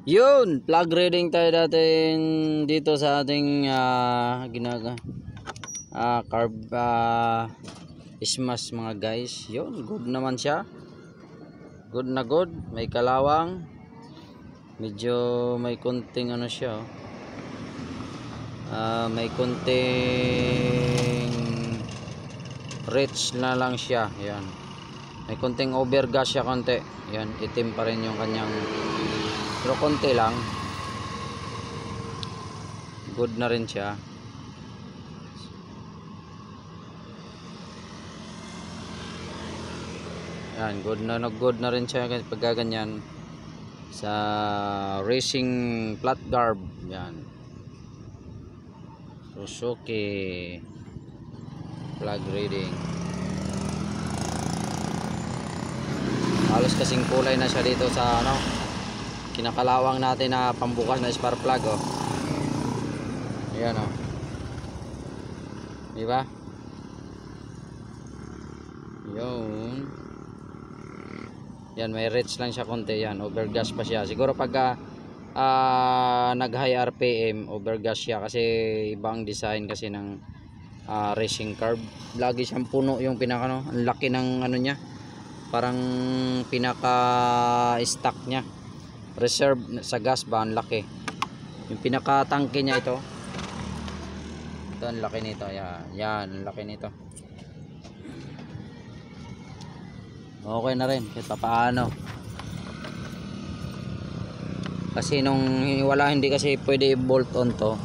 Yun, plug reading tayo natin dito sa ating carb smash mga guys. Yun, good naman siya. Good na good, may kalawang. Medyo may kunting ano siya. May kunting rich na lang siya. Yan. May kunting overgas siya konti. Yan, itim pa rin yung kanyang, pero konti lang. Good na rin siya. Yan, good na rin siya pag ganyan sa racing flat carb. Yan, Suzuki plug reading. Halos kasing kulay na siya dito sa kinakalawang natin na pambukas na spark plug. Ayan diba? Yun. Yan, may rich lang siya konti. Yan, overgas pa siya. Siguro pagka nag high RPM, overgas siya kasi ibang design kasi ng racing carb. Lagi siyang puno yung pinaka ang laki ng niya. Parang pinaka stock niya. Reserve sa gas ba, ang laki. Yung pinaka tangke niya ito. Ito ang laki nito. Yan, ang laki nito. Okay na rin kahit paano. Kasi nung hindi kasi pwede bolt on to.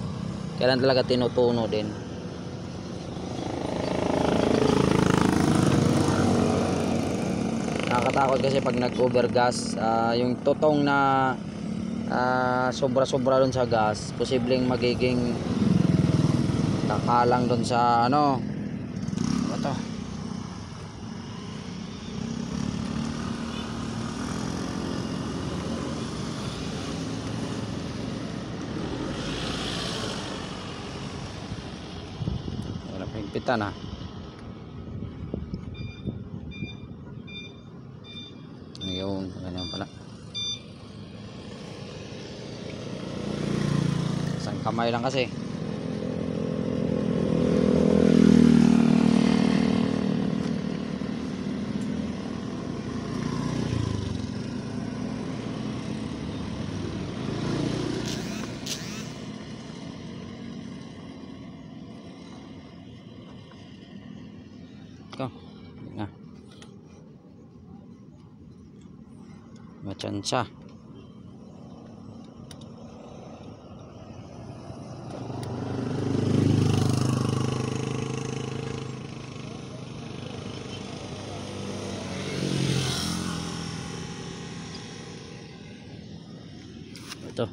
Kailan talaga tinutuno din. Nakakatakot kasi pag nag-overgas, yung tutong na sobra-sobra doon sa gas, posibleng magiging kakalang doon sa ito. Wala pa higpitan Ayun, ganyan pala. Isang kamay lang kasi. Ito. Na. Matsansa. Ito.